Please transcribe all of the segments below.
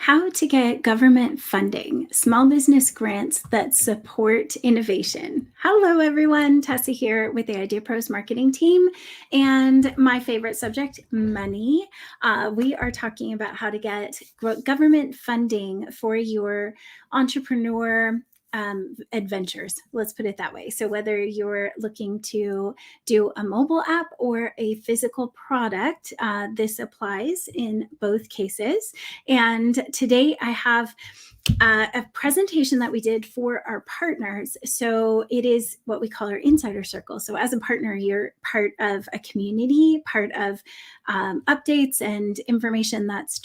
How to get government funding, small business grants that support innovation. Hello, everyone. Tessa here with the IdeaPros marketing team. And my favorite subject, money. We are talking about how to get government funding for your entrepreneur adventures. Let's put it that way. So whether you're looking to do a mobile app or a physical product, this applies in both cases. And today I have a presentation that we did for our partners. So it is what we call our insider circle. So as a partner, you're part of a community, part of updates and information that's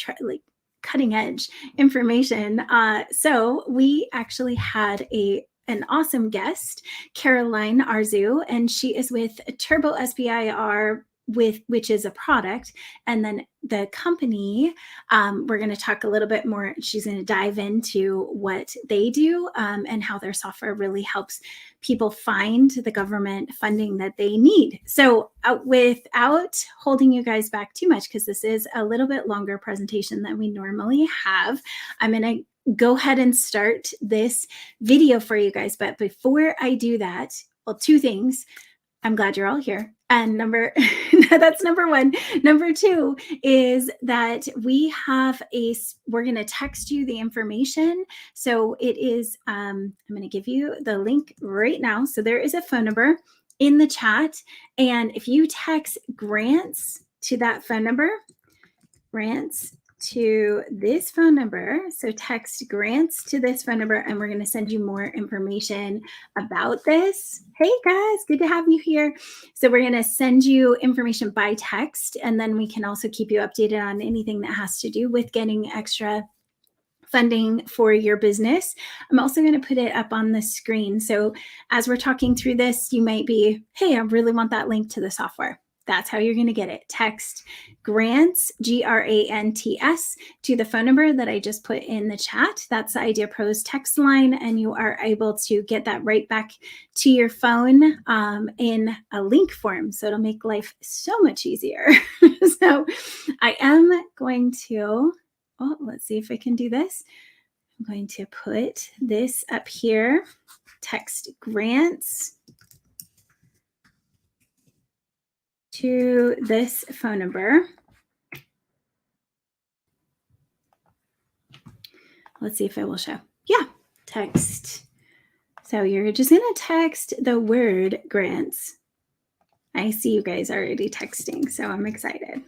cutting edge information. So we actually had an awesome guest, Caroline Arzoo, and she is with Turbo SBIR, which is a product. And then the company, we're going to talk a little bit more. She's going to dive into what they do and how their software really helps people find the government funding that they need. So without holding you guys back too much, because this is a little bit longer presentation than we normally have, I'm going to go ahead and start this video for you guys. But before I do that, well, two things. I'm glad you're all here. And that's number one. Number two is that we're going to text you the information. So it is, I'm going to give you the link right now. So there is a phone number in the chat. And if you text grants to that phone number, grants to this phone number. So text grants to this phone number, and we're going to send you more information about this. Hey guys, good to have you here. So we're going to send you information by text, and then we can also keep you updated on anything that has to do with getting extra funding for your business. I'm also going to put it up on the screen. So as we're talking through this, you might be, hey, I really want that link to the software. That's how you're going to get it. Text grants, GRANTS, to the phone number that I just put in the chat. That's the IdeaPros text line, and you are able to get that right back to your phone in a link form. So it'll make life so much easier. So I am going to, let's see if I can do this. I'm going to put this up here. Text grants to this phone number. Let's see if it will show. Yeah, text. So you're just going to text the word grants. I see you guys already texting, so I'm excited.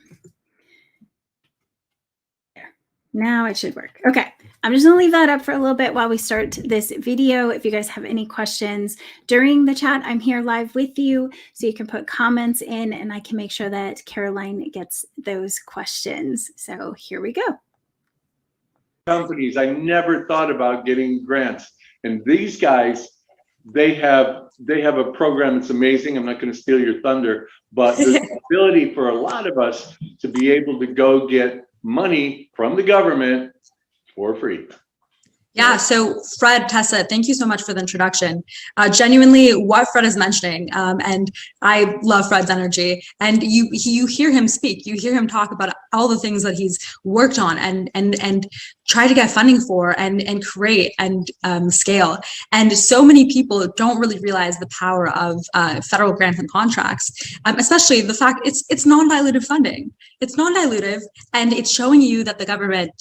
There. Now it should work. Okay. I'm just going to leave that up for a little bit while we start this video. If you guys have any questions during the chat, I'm here live with you, so you can put comments in and I can make sure that Caroline gets those questions. So here we go. Companies, I never thought about getting grants. And these guys, they have a program that's amazing. I'm not going to steal your thunder, but the ability for a lot of us to be able to go get money from the government for free. Yeah, so Fred, Tessa, thank you so much for the introduction. Genuinely, what Fred is mentioning, and I love Fred's energy, and you hear him speak, you hear him talk about all the things that he's worked on and try to get funding for and create and scale. And so many people don't really realize the power of federal grants and contracts, especially the fact it's non-dilutive funding. It's non-dilutive, and it's showing you that the government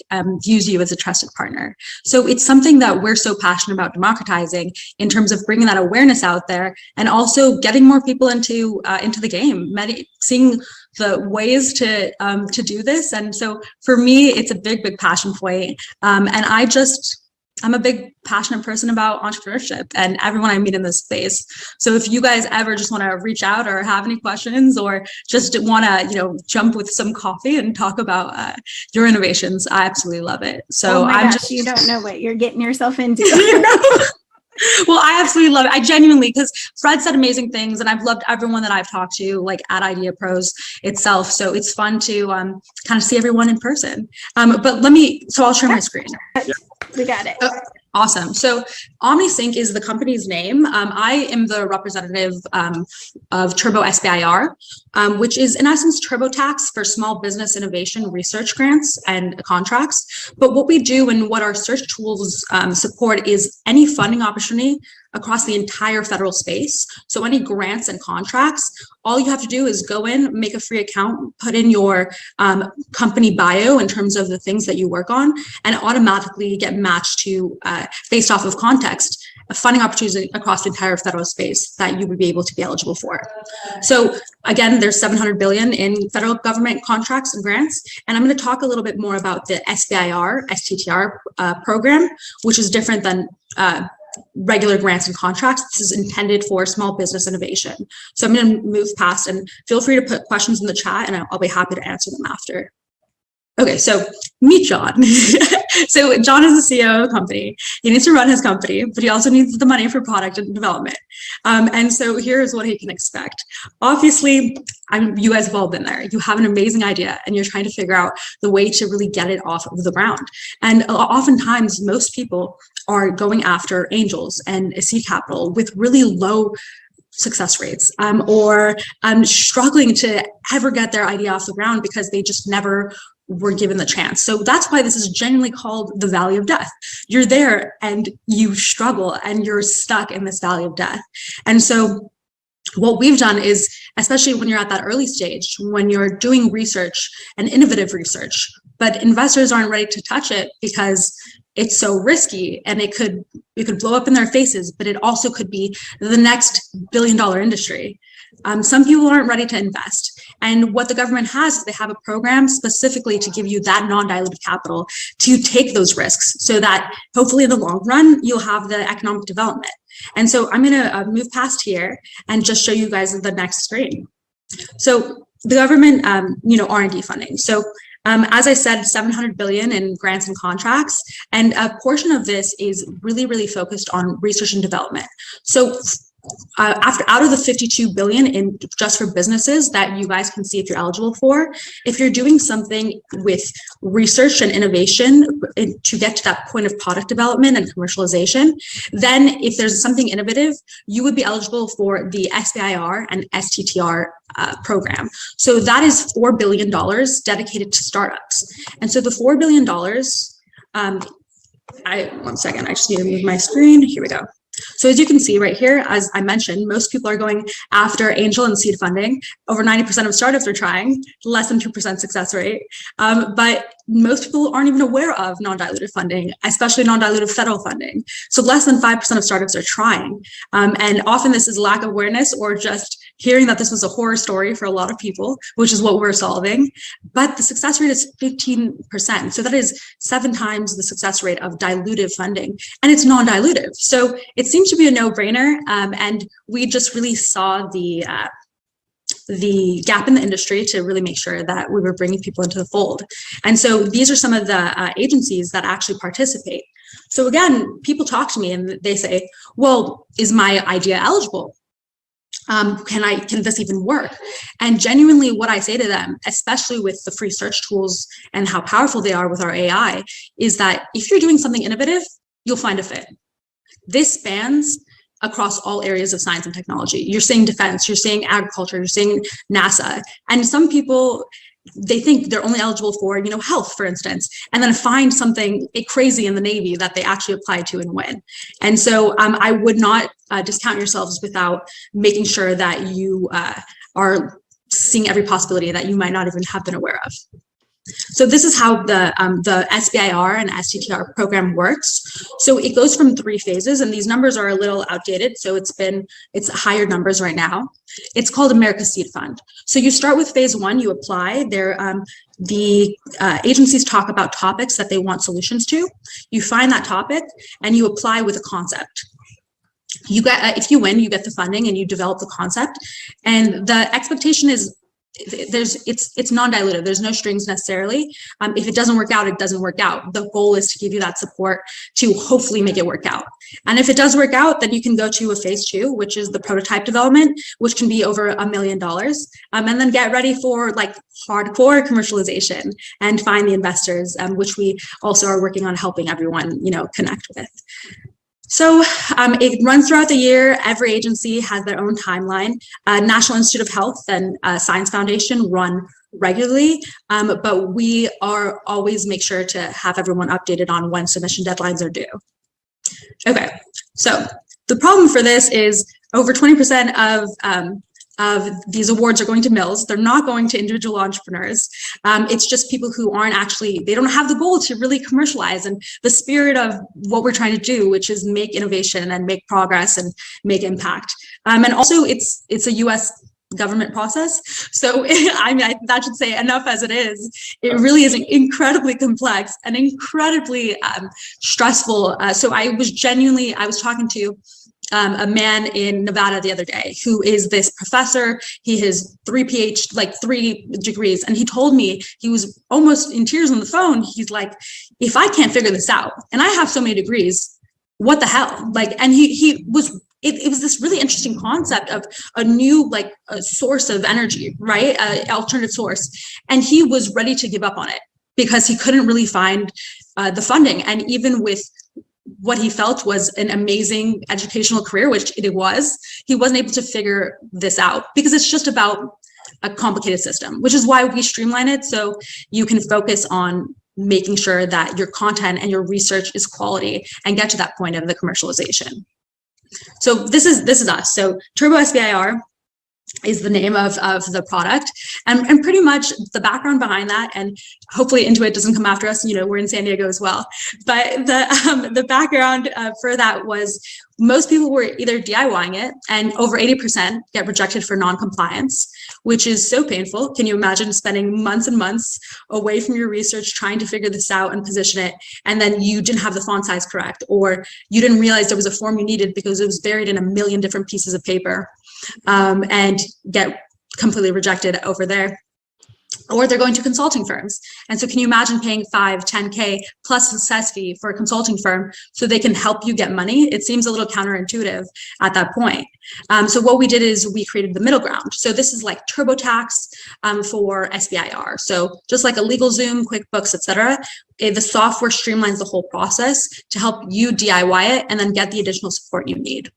views you as a trusted partner. So it's something that we're so passionate about democratizing in terms of bringing that awareness out there, and also getting more people into the game, seeing the ways to do this. And so for me, it's a big passion point. And I'm a big passionate person about entrepreneurship and everyone I meet in this space. So if you guys ever just want to reach out or have any questions or just want to, jump with some coffee and talk about your innovations, I absolutely love it. So you don't know what you're getting yourself into. Well, I absolutely love it. I genuinely, because Fred said amazing things, and I've loved everyone that I've talked to, like at IdeaPros itself. So it's fun to kind of see everyone in person. So I'll share my screen. We got it. Awesome. So OmniSync is the company's name. I am the representative of Turbo SBIR, which is in essence TurboTax for small business innovation research grants and contracts. But what we do and what our search tools support is any funding opportunity across the entire federal space. So any grants and contracts, all you have to do is go in, make a free account, put in your company bio in terms of the things that you work on, and automatically get matched to, based off of context, a funding opportunity across the entire federal space that you would be able to be eligible for. So again, there's 700 billion in federal government contracts and grants. And I'm going to talk a little bit more about the SBIR, STTR program, which is different than regular grants and contracts. This is intended for small business innovation. So I'm going to move past, and feel free to put questions in the chat and I'll be happy to answer them after. Okay, so meet John. So John is the CEO of a company. He needs to run his company, but he also needs the money for product and development. And so here's what he can expect. Obviously, you guys have all been there. You have an amazing idea and you're trying to figure out the way to really get it off of the ground. And oftentimes, most people are going after angels and seed capital with really low success rates, or struggling to ever get their idea off the ground because they just never were given the chance. So that's why this is genuinely called the valley of death. You're there and you struggle and you're stuck in this valley of death. And so what we've done is, especially when you're at that early stage, when you're doing research and innovative research, but investors aren't ready to touch it because it's so risky and it could blow up in their faces, but it also could be the next billion-dollar industry. Some people aren't ready to invest. And what the government has is they have a program specifically to give you that non-dilutive capital to take those risks so that hopefully in the long run, you'll have the economic development. And so I'm going to move past here and just show you guys the next screen. So the government, R&D funding. So as I said, 700 billion in grants and contracts, and a portion of this is really, really focused on research and development. So out of the 52 billion in just for businesses that you guys can see if you're eligible for, if you're doing something with research and innovation to get to that point of product development and commercialization, then if there's something innovative, you would be eligible for the SBIR and STTR program. So that is $4 billion dedicated to startups. And so the $4 billion, one second, I just need to move my screen. Here we go. So as you can see right here, as I mentioned, most people are going after angel and seed funding. Over 90% of startups are trying, less than 2% success rate. But most people aren't even aware of non-dilutive funding, especially non-dilutive federal funding. So less than 5% of startups are trying. And often this is lack of awareness or just hearing that this was a horror story for a lot of people, which is what we're solving. But the success rate is 15%. So that is 7 times the success rate of dilutive funding. And it's non-dilutive. So it seems to be a no-brainer. And we just really saw the gap in the industry to really make sure that we were bringing people into the fold. And so these are some of the agencies that actually participate. So again, people talk to me and they say, well, is my idea eligible? Can this even work? And genuinely what I say to them, especially with the free search tools and how powerful they are with our AI, is that if you're doing something innovative, you'll find a fit. This spans across all areas of science and technology. You're seeing defense, you're seeing agriculture, you're seeing NASA. And some people, they think they're only eligible for, health, for instance, and then find something crazy in the Navy that they actually apply to and win. And so I would not discount yourselves without making sure that you are seeing every possibility that you might not even have been aware of. So this is how the SBIR and STTR program works. So it goes from 3 phases, and these numbers are a little outdated. So it's higher numbers right now. It's called America's Seed Fund. So you start with phase 1, you apply. The agencies talk about topics that they want solutions to. You find that topic and you apply with a concept. If you win, you get the funding and you develop the concept. And the expectation is it's non-dilutive. There's no strings necessarily. If it doesn't work out, it doesn't work out. The goal is to give you that support to hopefully make it work out. And if it does work out, then you can go to a phase 2, which is the prototype development, which can be over $1 million. And then get ready for like hardcore commercialization and find the investors, which we also are working on helping everyone, connect with. So it runs throughout the year. Every agency has their own timeline. National Institute of Health and Science Foundation run regularly, but we are always make sure to have everyone updated on when submission deadlines are due. Okay, so the problem for this is over 20% of these awards are going to mills. They're not going to individual entrepreneurs. It's just people who aren't actually, they don't have the goal to really commercialize and the spirit of what we're trying to do, which is make innovation and make progress and make impact. And also it's a US government process. So I mean, that should say enough as it is. It really is incredibly complex and incredibly stressful. So I was talking to a man in Nevada the other day who is this professor. He has 3 degrees. And he told me, he was almost in tears on the phone. He's like, if I can't figure this out and I have so many degrees, what the hell? And it was this really interesting concept of a new, a source of energy, right? Alternative source. And he was ready to give up on it because he couldn't really find the funding. And even with what he felt was an amazing educational career, which it was, he wasn't able to figure this out because it's just about a complicated system, which is why we streamline it so you can focus on making sure that your content and your research is quality and get to that point of the commercialization. So this is us. So Turbo SBIR is the name of the product, and pretty much the background behind that, and hopefully Intuit doesn't come after us, we're in San Diego as well, but the background for that was most people were either DIYing it, and over 80% get rejected for non-compliance, which is so painful. Can you imagine spending months and months away from your research trying to figure this out and position it, and then you didn't have the font size correct, or you didn't realize there was a form you needed because it was buried in a million different pieces of paper, and get completely rejected over there. Or they're going to consulting firms. And so can you imagine paying $5, $10K plus success fee for a consulting firm so they can help you get money? It seems a little counterintuitive at that point. So what we did is we created the middle ground. So this is like TurboTax for SBIR. So just like a LegalZoom, QuickBooks, etc., the software streamlines the whole process to help you DIY it and then get the additional support you need.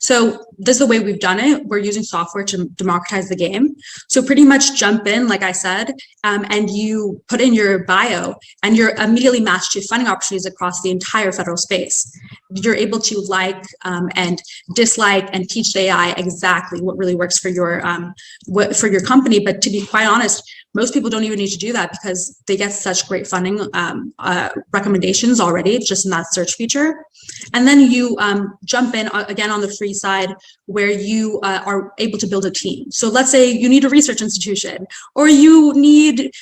So this is the way we've done it. We're using software to democratize the game. So pretty much jump in, like I said, and you put in your bio and you're immediately matched to funding opportunities across the entire federal space. You're able to like and dislike and teach the AI exactly what really works for your company. But to be quite honest, most people don't even need to do that because they get such great funding recommendations already just in that search feature. And then you jump in again on the free side where you are able to build a team. So let's say you need a research institution or you need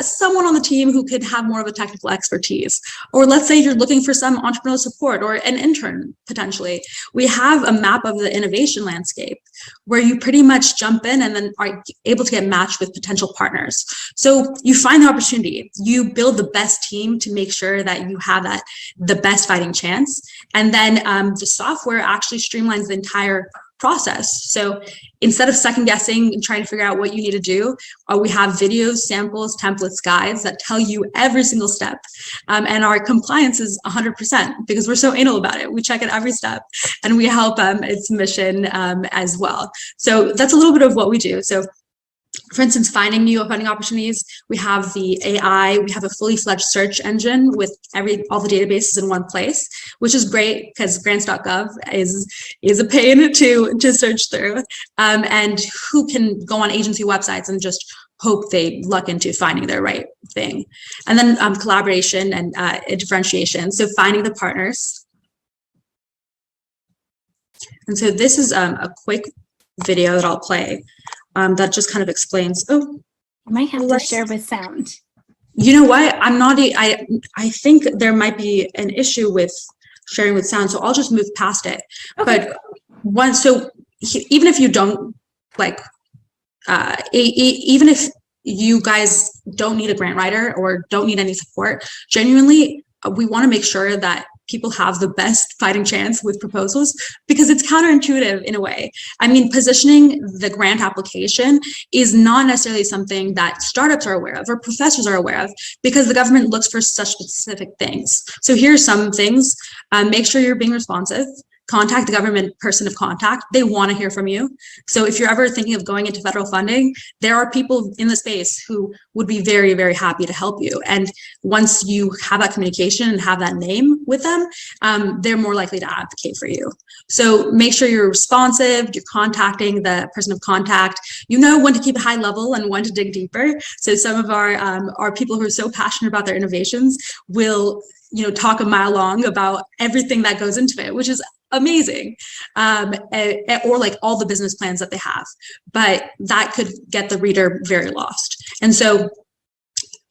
someone on the team who could have more of a technical expertise. Or let's say you're looking for some entrepreneurial support or an intern, potentially. We have a map of the innovation landscape where you pretty much jump in and then are able to get matched with potential partners. So you find the opportunity, you build the best team to make sure that you have the best fighting chance. And then the software actually streamlines the entire process. So instead of second guessing and trying to figure out what you need to do, we have videos, samples, templates, guides that tell you every single step. And our compliance is 100% because we're so anal about it. We check it every step and we help its submission as well. So that's a little bit of what we do. So for instance, finding new funding opportunities, we have the AI, we have a fully fledged search engine with all the databases in one place, which is great because grants.gov is a pain to search through. And who can go on agency websites and just hope they luck into finding their right thing. And then collaboration and differentiation. So finding the partners. And so this is a quick video that I'll play. That just kind of explains. Oh, I might have to share with sound. You know what? I think there might be an issue with sharing with sound, so I'll just move past it. Okay. But even if you don't even if you guys don't need a grant writer or don't need any support, genuinely, we want to make sure that people have the best fighting chance with proposals, because it's counterintuitive in a way. I mean, positioning the grant application is not necessarily something that startups are aware of or professors are aware of, because the government looks for such specific things. So here's some things. Make sure you're being responsive. Contact the government person of contact. They want to hear from you. So if you're ever thinking of going into federal funding, there are people in the space who would be very, very happy to help you. And once you have that communication and have that name with them, they're more likely to advocate for you. So make sure you're responsive, you're contacting the person of contact. You know when to keep it high level and when to dig deeper. So some of our people who are so passionate about their innovations will, talk a mile long about everything that goes into it, which is amazing, or like all the business plans that they have, but that could get the reader very lost. And so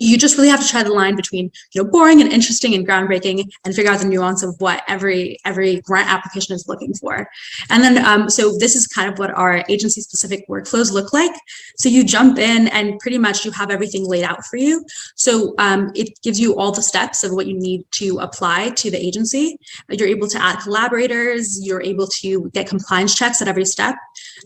you just really have to try the line between, boring and interesting and groundbreaking, and figure out the nuance of what every grant application is looking for. And then, so this is kind of what our agency specific workflows look like. So you jump in and pretty much you have everything laid out for you. So it gives you all the steps of what you need to apply to the agency. You're able to add collaborators, you're able to get compliance checks at every step.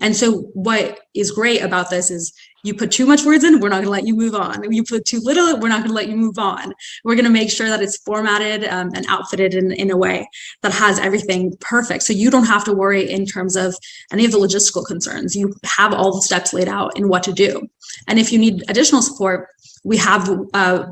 And so what is great about this is, you put too much words in, we're not going to let you move on. You put too little, we're not going to let you move on. We're going to make sure that it's formatted and outfitted in a way that has everything perfect. So you don't have to worry in terms of any of the logistical concerns. You have all the steps laid out in what to do. And if you need additional support, we have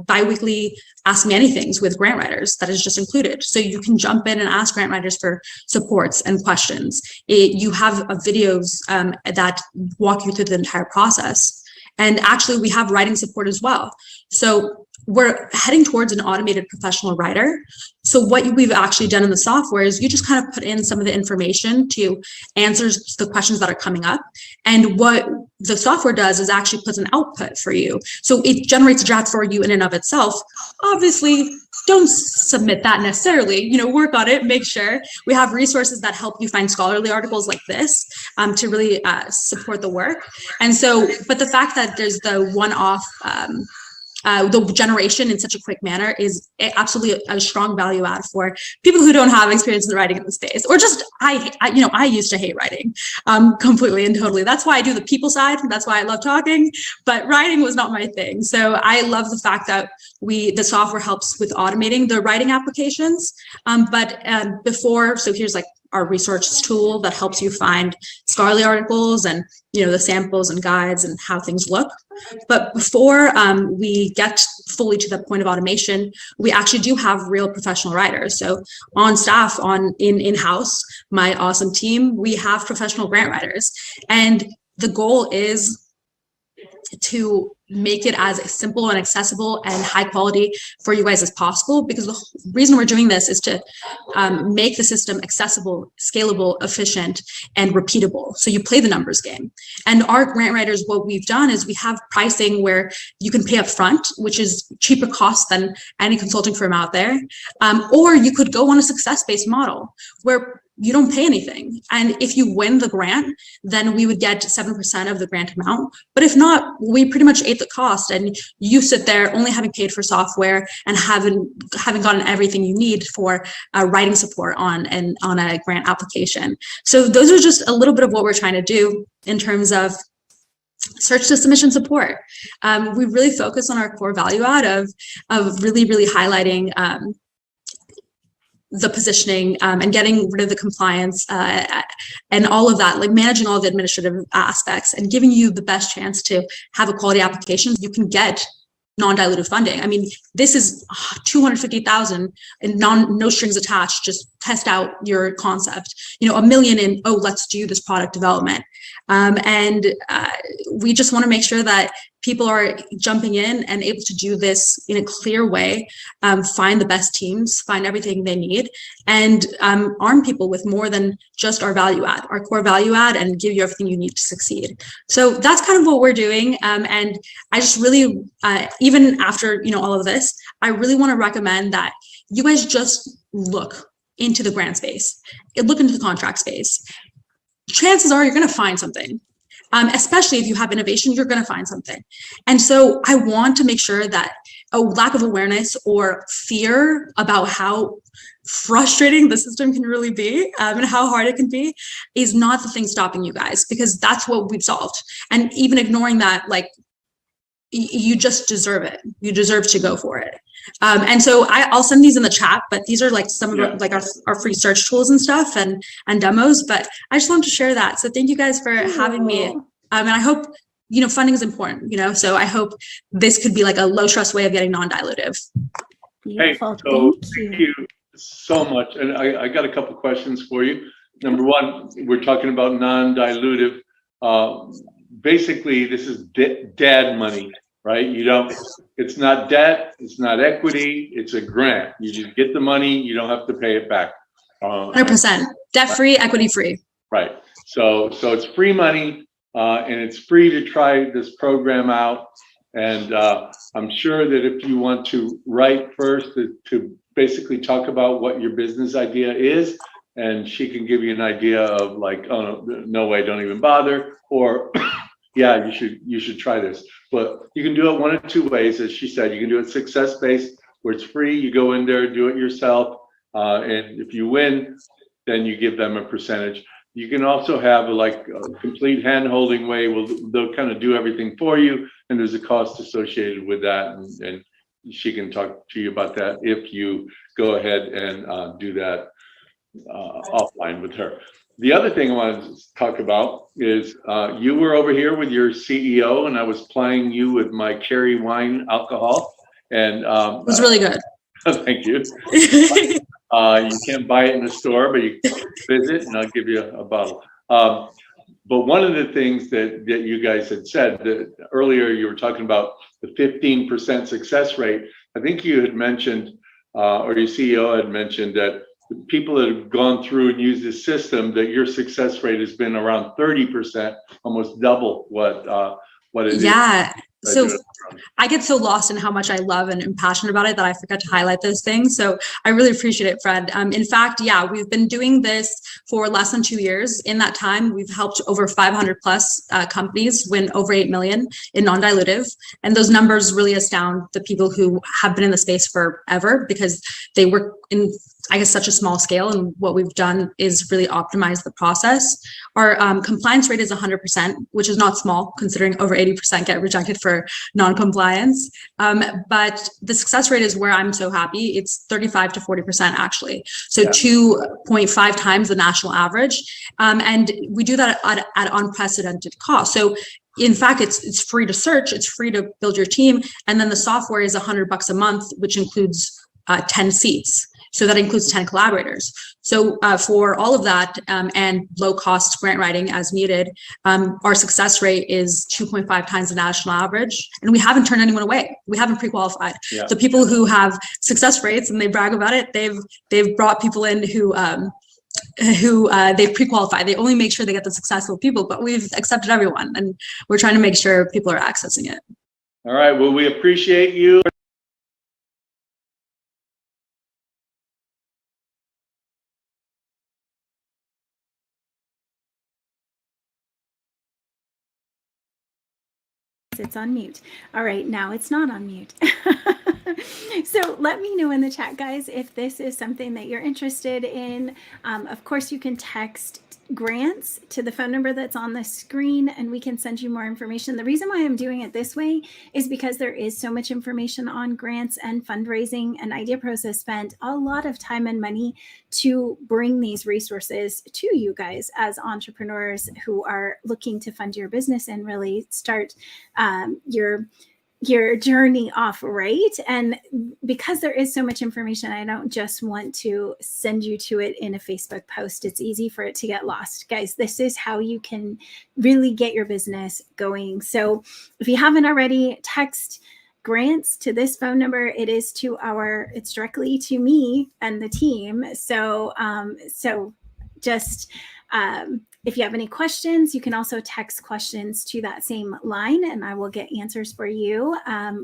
bi-weekly Ask Me Anythings with grant writers that is just included. So you can jump in and ask grant writers for supports and questions. You have videos that walk you through the entire process. And actually, we have writing support as well. So we're heading towards an automated professional writer. So what we've actually done in the software is you just kind of put in some of the information to answer the questions that are coming up. And what the software does is actually puts an output for you. So it generates a draft for you in and of itself. Obviously, don't submit that necessarily, work on it, make sure. We have resources that help you find scholarly articles like this to really support the work. And so, but the fact that there's the one-off the generation in such a quick manner is absolutely a strong value add for people who don't have experience in writing in the space, or just I used to hate writing completely and totally. That's why I do the people side. That's why I love talking, but writing was not my thing. So I love the fact that the software helps with automating the writing applications. So here's like our research tool that helps you find scholarly articles and the samples and guides and how things look. But before we get fully to the point of automation, we actually do have real professional writers. So on staff, in-house, my awesome team, we have professional grant writers. And the goal is to make it as simple and accessible and high quality for you guys as possible, because the reason we're doing this is to make the system accessible, scalable, efficient, and repeatable. So you play the numbers game. And our grant writers, what we've done is we have pricing where you can pay up front, which is cheaper cost than any consulting firm out there. Or you could go on a success-based model where you don't pay anything. And if you win the grant, then we would get 7% of the grant amount. But if not, we pretty much ate the cost, and you sit there only having paid for software and haven't gotten everything you need for writing support on a grant application. So those are just a little bit of what we're trying to do in terms of search to submission support. We really focus on our core value add of really, really highlighting the positioning and getting rid of the compliance and all of that, like managing all the administrative aspects and giving you the best chance to have a quality application. You can get non-dilutive funding. I mean, this is $250,000 and no strings attached. Just test out your concept. $1 million in, let's do this product development. We just want to make sure that people are jumping in and able to do this in a clear way, find the best teams, find everything they need, and arm people with more than just our value add, our core value add, and give you everything you need to succeed. So that's kind of what we're doing. And I just really, even after all of this, I really want to recommend that you guys just look into the grant space, look into the contract space. Chances are you're going to find something. especially if you have innovation, you're going to find something. And so I want to make sure that a lack of awareness or fear about how frustrating the system can really be, and how hard it can be, is not the thing stopping you guys, because that's what we've solved. And even ignoring that, like, you just deserve it. You deserve to go for it. And so I'll send these in the chat, but these are like some of like our free search tools and stuff and demos. But I just wanted to share that. So thank you guys for having me. And I hope, funding is important, so I hope this could be like a low trust way of getting non-dilutive. Beautiful. Hey, so thank you so much. And I got a couple questions for you. Number one, we're talking about non-dilutive. Basically, this is dad money, right? It's not debt, it's not equity, it's a grant. You just get the money, you don't have to pay it back. 100%. Debt-free, equity-free. Right. So it's free money, and it's free to try this program out. And I'm sure that if you want to write first to basically talk about what your business idea is, and she can give you an idea of like, oh, no way, don't even bother, or yeah, you should try this. But you can do it one of two ways, as she said. You can do it success-based, where it's free. You go in there, do it yourself, and if you win, then you give them a percentage. You can also have like a complete hand-holding way. They'll kind of do everything for you, and there's a cost associated with that, and she can talk to you about that if you go ahead and do that offline with her. The other thing I wanted to talk about is you were over here with your CEO, and I was plying you with my cherry wine alcohol, and it was really good. Thank you. You can't buy it in the store, but you can visit, and I'll give you a bottle. But one of the things that you guys had said that earlier, you were talking about the 15% success rate. I think you had mentioned, or your CEO had mentioned, that people that have gone through and used this system, that your success rate has been around 30%, almost double what it is. Yeah. So I get so lost in how much I love and am passionate about it that I forget to highlight those things. So I really appreciate it, Fred. In fact, yeah, we've been doing this for less than 2 years. In that time, we've helped over 500 plus companies win over 8 million in non-dilutive. And those numbers really astound the people who have been in the space forever, because they work in, I guess, such a small scale. And what we've done is really optimize the process. Our compliance rate is 100%, which is not small, considering over 80% get rejected for non-compliance. But the success rate is where I'm so happy. It's 35 to 40% actually. So 2.5 times the national average. And we do that at unprecedented cost. So in fact, it's free to search, it's free to build your team. And then the software is $100 a month, which includes 10 seats. So that includes 10 collaborators. So for all of that and low cost grant writing as needed, our success rate is 2.5 times the national average. And we haven't turned anyone away. We haven't pre-qualified. Yeah. The people who have success rates and they brag about it, they've brought people in who they've pre-qualified. They only make sure they get the successful people, but we've accepted everyone, and we're trying to make sure people are accessing it. All right, well, we appreciate you. It's on mute. All right, now it's not on mute. So let me know in the chat, guys, if this is something that you're interested in. Of course, you can text grants to the phone number that's on the screen, and we can send you more information. The reason why I'm doing it this way is because there is so much information on grants and fundraising, and IdeaPros has spent a lot of time and money to bring these resources to you guys as entrepreneurs who are looking to fund your business and really start your journey off right. And because there is so much information, I don't just want to send you to it in a Facebook post. It's easy for it to get lost. Guys, this is how you can really get your business going. So if you haven't already, text grants to this phone number. It's directly to me and the team. So just If you have any questions, you can also text questions to that same line and I will get answers for you.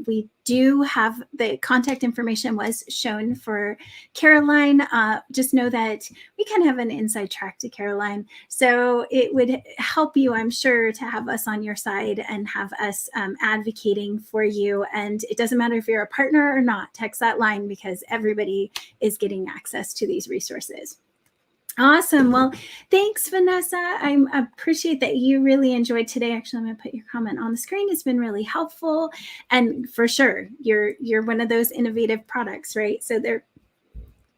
We do have the contact information was shown for Caroline. Just know that we kind of have an inside track to Caroline. So it would help you, I'm sure, to have us on your side and have us advocating for you. And it doesn't matter if you're a partner or not, text that line because everybody is getting access to these resources. Awesome. Well, thanks, Vanessa. I appreciate that you really enjoyed today. Actually, I'm going to put your comment on the screen. It's been really helpful. And for sure, you're one of those innovative products, right? So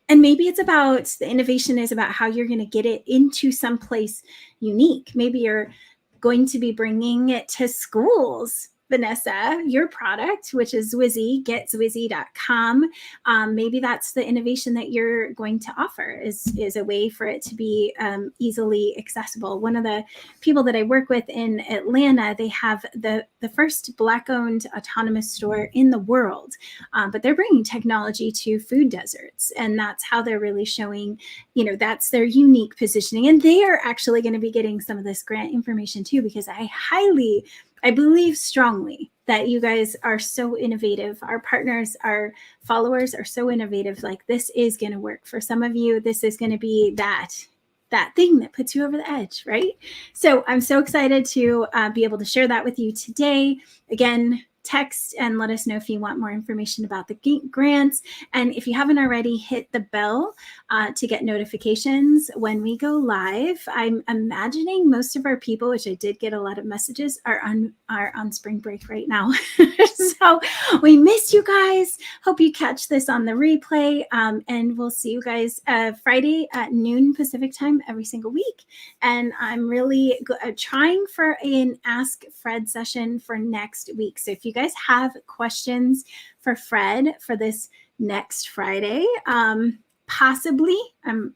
and maybe it's about the innovation is about how you're going to get it into someplace unique. Maybe you're going to be bringing it to schools. Vanessa, your product, which is Zwizzy, getzwizzy.com. Maybe that's the innovation that you're going to offer is a way for it to be easily accessible. One of the people that I work with in Atlanta, they have the first Black-owned autonomous store in the world, but they're bringing technology to food deserts. And that's how they're really showing, that's their unique positioning. And they are actually going to be getting some of this grant information too, because I believe strongly that you guys are so innovative. Our partners, our followers are so innovative. Like this is going to work for some of you. This is going to be that thing that puts you over the edge, right? So I'm so excited to be able to share that with you today. Again, text and let us know if you want more information about the grants. And if you haven't already, hit the bell to get notifications when we go live. I'm imagining most of our people, which I did get a lot of messages, are on spring break right now. So we miss you guys. Hope you catch this on the replay. And we'll see you guys Friday at noon Pacific time every single week. And I'm really trying for an Ask Fred session for next week. So if you guys have questions for Fred for this next Friday, possibly, I'm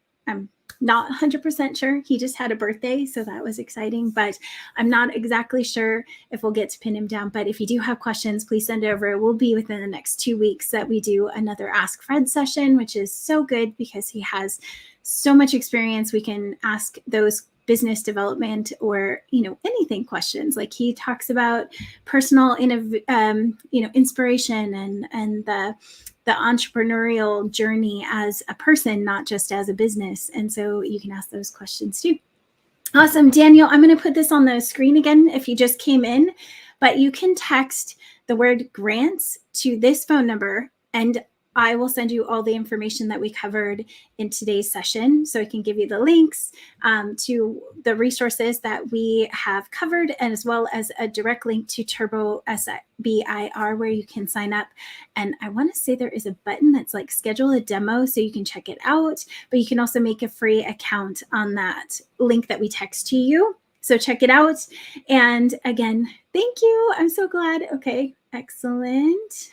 not 100% sure. He just had a birthday, so that was exciting, but I'm not exactly sure if we'll get to pin him down. But if you do have questions, please send it over. It will be within the next 2 weeks that we do another Ask Fred session, which is so good because he has so much experience. We can ask those business development or anything questions. Like he talks about personal inspiration and the entrepreneurial journey as a person, not just as a business. And so you can ask those questions too. Awesome. Daniel, I'm going to put this on the screen again if you just came in, but you can text the word grants to this phone number and I will send you all the information that we covered in today's session. So I can give you the links to the resources that we have covered, and as well as a direct link to Turbo SBIR where you can sign up. And I want to say there is a button that's like schedule a demo so you can check it out, but you can also make a free account on that link that we text to you. So check it out. And again, thank you. I'm so glad. Okay, excellent.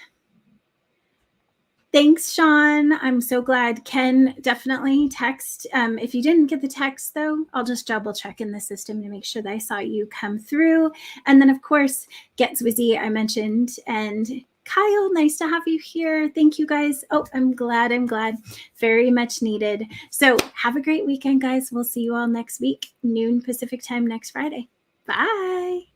Thanks, Sean. I'm so glad. Ken, definitely text. If you didn't get the text, though, I'll just double check in the system to make sure that I saw you come through. And then, of course, Get Zwizzy, I mentioned. And Kyle, nice to have you here. Thank you, guys. Oh, I'm glad. Very much needed. So have a great weekend, guys. We'll see you all next week, noon Pacific time next Friday. Bye.